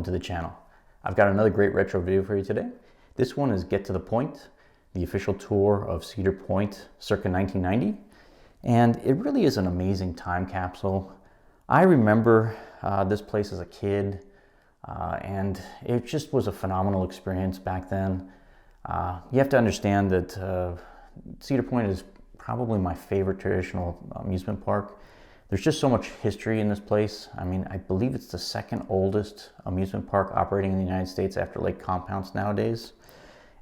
to the channel. I've got another great retro video for you today. This one is Get to the Point, the official tour of Cedar Point circa 1990. And it really is an amazing time capsule. I remember this place as a kid, and it just was a phenomenal experience back then. You have to understand that Cedar Point is probably my favorite traditional amusement park. There's just so much history in this place. I mean, I believe it's the second oldest amusement park operating in the United States after Lake Compounce nowadays.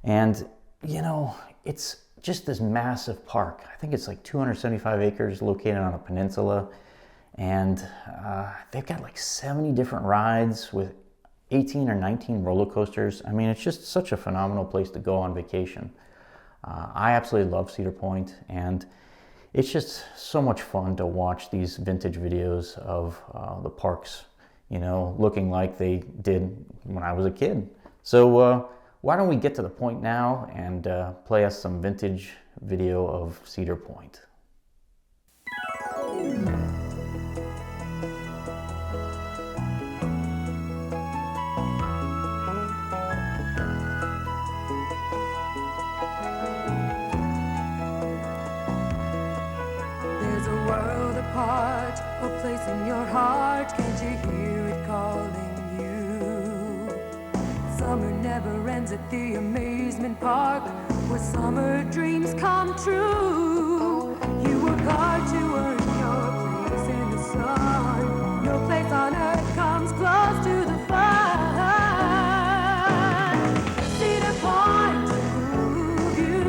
And, you know, it's just this massive park. I think it's like 275 acres located on a peninsula. And they've got like 70 different rides with 18 or 19 roller coasters. I mean, it's just such a phenomenal place to go on vacation. I absolutely love Cedar Point, and it's just so much fun to watch these vintage videos of the parks, you know, looking like they did when I was a kid. So why don't we get to the point now and play us some vintage video of Cedar Point. A place in your heart, can't you hear it calling you? Summer never ends at the amusement park, where summer dreams come true. You work hard to earn your place in the sun. No place on earth comes close to the fun. Cedar Point will move you.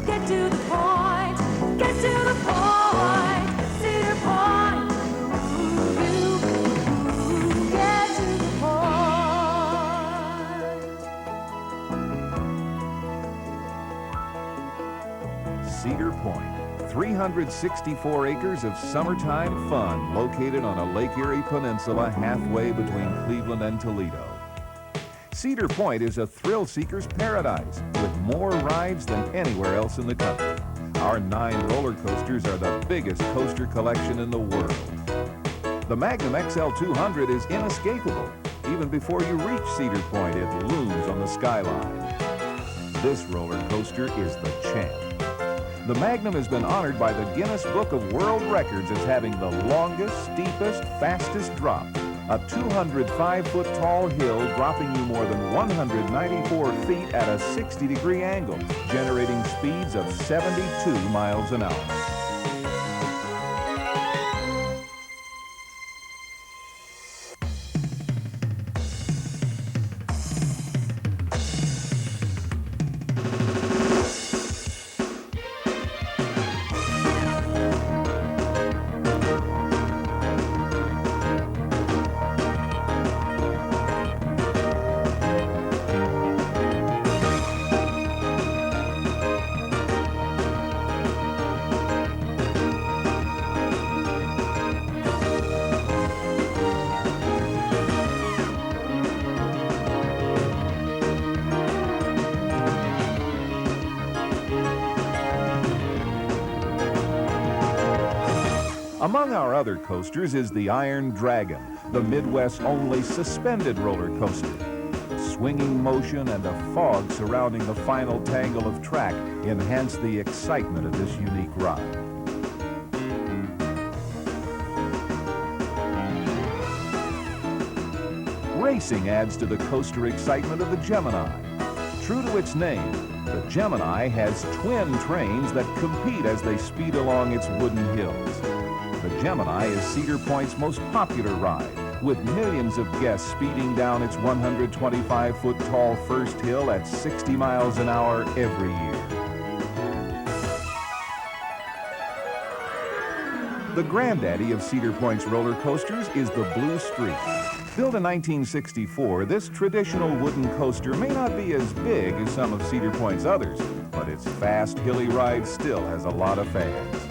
Get to the point. Get to the point. Cedar Point. Cedar Point, 364 acres of summertime fun located on a Lake Erie peninsula halfway between Cleveland and Toledo. Cedar Point is a thrill-seeker's paradise with more rides than anywhere else in the country. Our 9 roller coasters are the biggest coaster collection in the world. The Magnum XL-200 is inescapable. Even before you reach Cedar Point, it looms on the skyline. This roller coaster is the champ. The Magnum has been honored by the Guinness Book of World Records as having the longest, steepest, fastest drop. A 205-foot tall hill dropping you more than 194 feet at a 60-degree angle, generating speeds of 72 miles an hour. Among our other coasters is the Iron Dragon, the Midwest's only suspended roller coaster. Swinging motion and a fog surrounding the final tangle of track enhance the excitement of this unique ride. Racing adds to the coaster excitement of the Gemini. True to its name, the Gemini has twin trains that compete as they speed along its wooden hills. The Gemini is Cedar Point's most popular ride, with millions of guests speeding down its 125-foot tall first hill at 60 miles an hour every year. The granddaddy of Cedar Point's roller coasters is the Blue Streak. Built in 1964, this traditional wooden coaster may not be as big as some of Cedar Point's others, but its fast, hilly ride still has a lot of fans.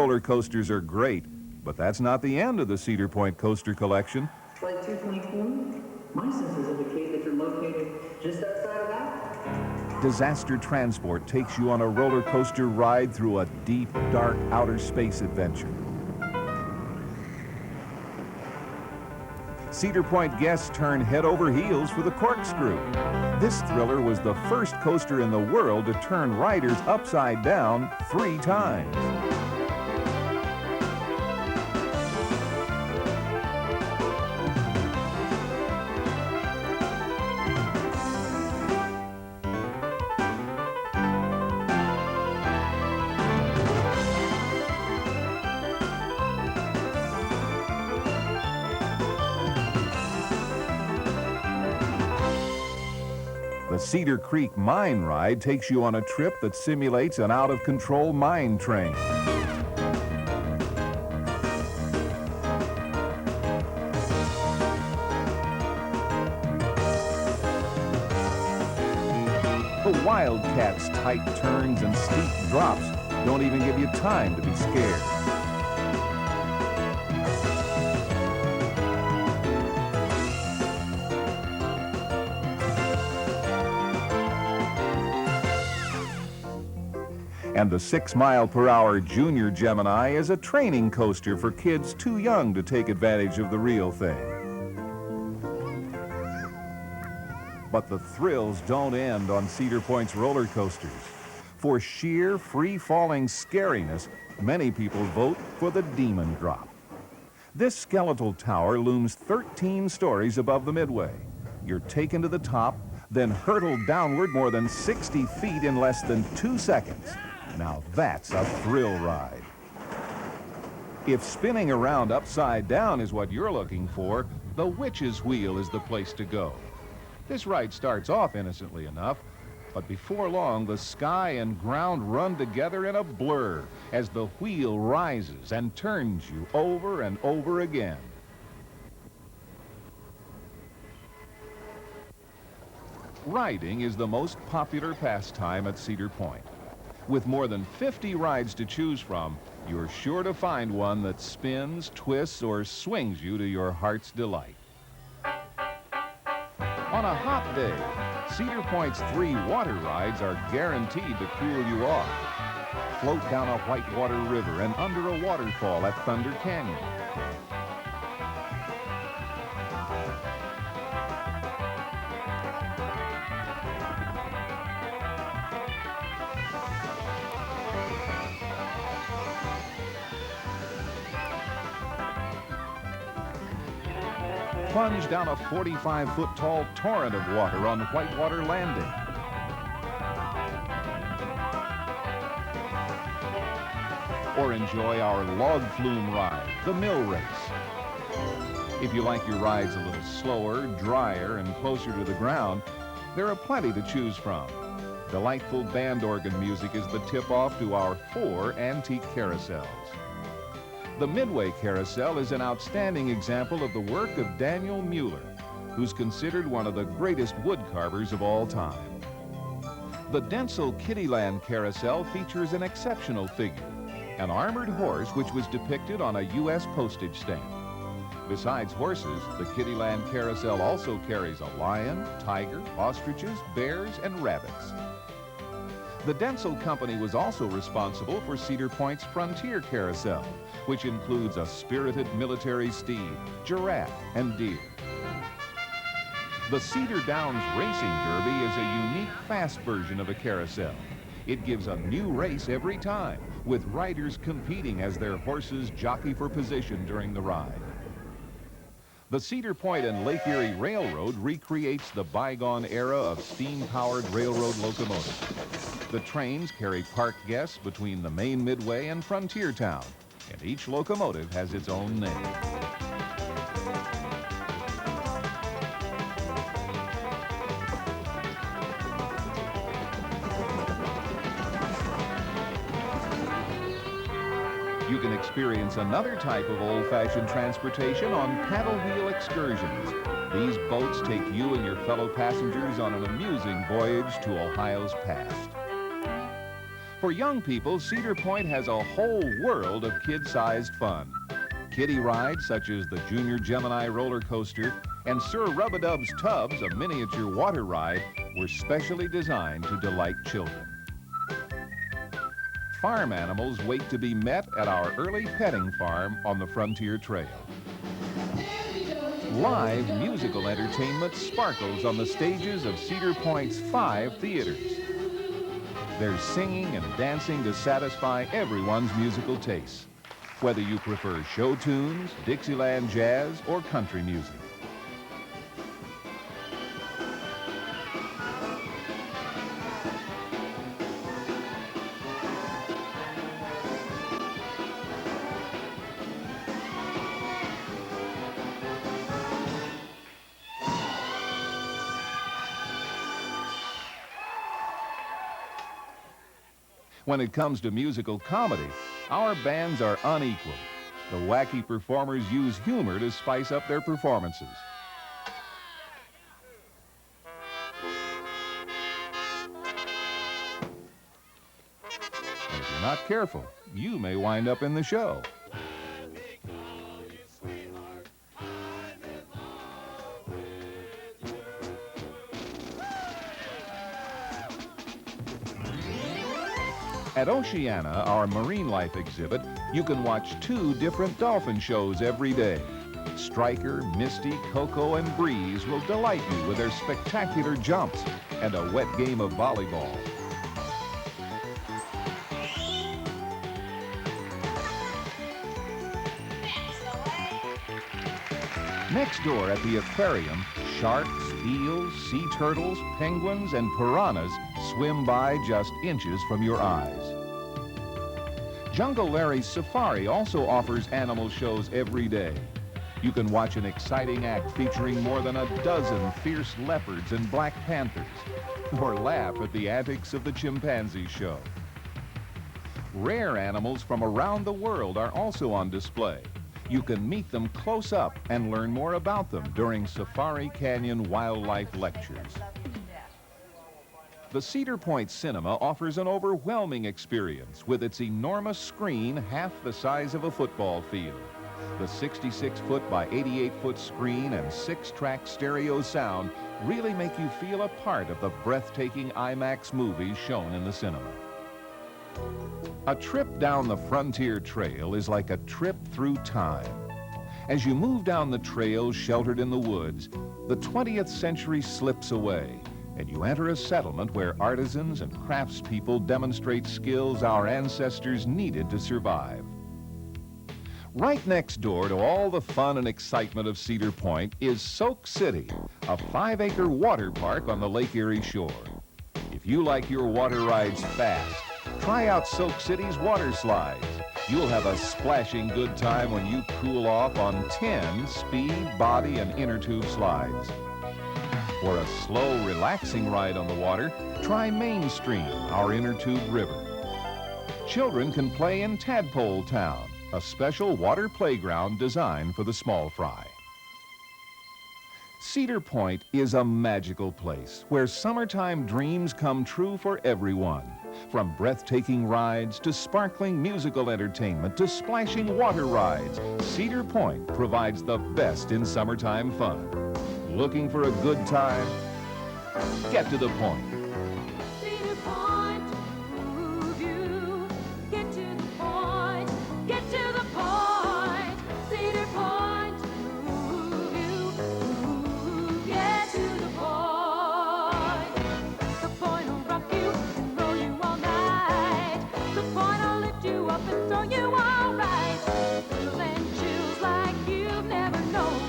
roller coasters are great, but that's not the end of the Cedar Point coaster collection. Flight 224, my sensors indicate that you're located just outside of that. Disaster Transport takes you on a roller coaster ride through a deep, dark outer space adventure. Cedar Point guests turn head over heels for the Corkscrew. This thriller was the first coaster in the world to turn riders upside down 3 times. The Cedar Creek Mine Ride takes you on a trip that simulates an out-of-control mine train. The Wildcat's tight turns and steep drops don't even give you time to be scared. And the 6-mile-per-hour Junior Gemini is a training coaster for kids too young to take advantage of the real thing. But the thrills don't end on Cedar Point's roller coasters. For sheer free-falling scariness, many people vote for the Demon Drop. This skeletal tower looms 13 stories above the midway. You're taken to the top, then hurtled downward more than 60 feet in less than 2 seconds. Now that's a thrill ride. If spinning around upside down is what you're looking for, the Witch's Wheel is the place to go. This ride starts off innocently enough, but before long the sky and ground run together in a blur as the wheel rises and turns you over and over again. Riding is the most popular pastime at Cedar Point. With more than 50 rides to choose from, you're sure to find one that spins, twists, or swings you to your heart's delight. On a hot day, Cedar Point's 3 water rides are guaranteed to cool you off. Float down a whitewater river and under a waterfall at Thunder Canyon. Plunge down a 45-foot-tall torrent of water on Whitewater Landing. Or enjoy our log flume ride, the Mill Race. If you like your rides a little slower, drier, and closer to the ground, there are plenty to choose from. Delightful band organ music is the tip-off to our 4 antique carousels. The Midway Carousel is an outstanding example of the work of Daniel Mueller, who's considered one of the greatest wood carvers of all time. The Denzel Kiddieland Carousel features an exceptional figure, an armored horse which was depicted on a U.S. postage stamp. Besides horses, the Kiddieland Carousel also carries a lion, tiger, ostriches, bears, and rabbits. The Denzel Company was also responsible for Cedar Point's Frontier Carousel, which includes a spirited military steed, giraffe, and deer. The Cedar Downs Racing Derby is a unique, fast version of a carousel. It gives a new race every time, with riders competing as their horses jockey for position during the ride. The Cedar Point and Lake Erie Railroad recreates the bygone era of steam-powered railroad locomotives. The trains carry parked guests between the main Midway and Frontier Town, and each locomotive has its own name. You can experience another type of old-fashioned transportation on Paddlewheel excursions. These boats take you and your fellow passengers on an amusing voyage to Ohio's past. For young people, Cedar Point has a whole world of kid-sized fun. Kiddie rides such as the Junior Gemini roller coaster and Sir Rub-a-Dub's Tubs, a miniature water ride, were specially designed to delight children. Farm animals wait to be met at our early petting farm on the Frontier Trail. Live musical entertainment sparkles on the stages of Cedar Point's 5 theaters. There's singing and dancing to satisfy everyone's musical tastes, whether you prefer show tunes, Dixieland jazz, or country music. When it comes to musical comedy, our bands are unequaled. The wacky performers use humor to spice up their performances. And if you're not careful, you may wind up in the show. At Oceana, our marine life exhibit, you can watch 2 different dolphin shows every day. Striker, Misty, Coco, and Breeze will delight you with their spectacular jumps and a wet game of volleyball. Next door at the aquarium, sharks, eels, sea turtles, penguins, and piranhas swim by just inches from your eyes. Jungle Larry's Safari also offers animal shows every day. You can watch an exciting act featuring more than a dozen fierce leopards and black panthers, or laugh at the antics of the chimpanzee show. Rare animals from around the world are also on display. You can meet them close up and learn more about them during Safari Canyon Wildlife Lectures. The Cedar Point Cinema offers an overwhelming experience with its enormous screen half the size of a football field. The 66-foot by 88-foot screen and 6-track stereo sound really make you feel a part of the breathtaking IMAX movies shown in the cinema. A trip down the Frontier Trail is like a trip through time. As you move down the trail sheltered in the woods, the 20th century slips away, and you enter a settlement where artisans and craftspeople demonstrate skills our ancestors needed to survive. Right next door to all the fun and excitement of Cedar Point is Soak City, a 5-acre water park on the Lake Erie shore. If you like your water rides fast, try out Soak City's water slides. You'll have a splashing good time when you cool off on 10 speed, body, and inner tube slides. For a slow, relaxing ride on the water, try Main Stream, our inner tube river. Children can play in Tadpole Town, a special water playground designed for the small fry. Cedar Point is a magical place where summertime dreams come true for everyone. From breathtaking rides to sparkling musical entertainment to splashing water rides, Cedar Point provides the best in summertime fun. Looking for a good time? Get to the point. Cedar Point, move you. Get to the point. Get to the point. Cedar Point, move you. Get to the point. The point will rock you and roll you all night. The point will lift you up and throw you all right. Thrills and chills like you've never known.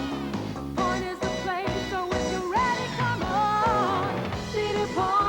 Point is the place, so if you're ready, come on. Cedar Point.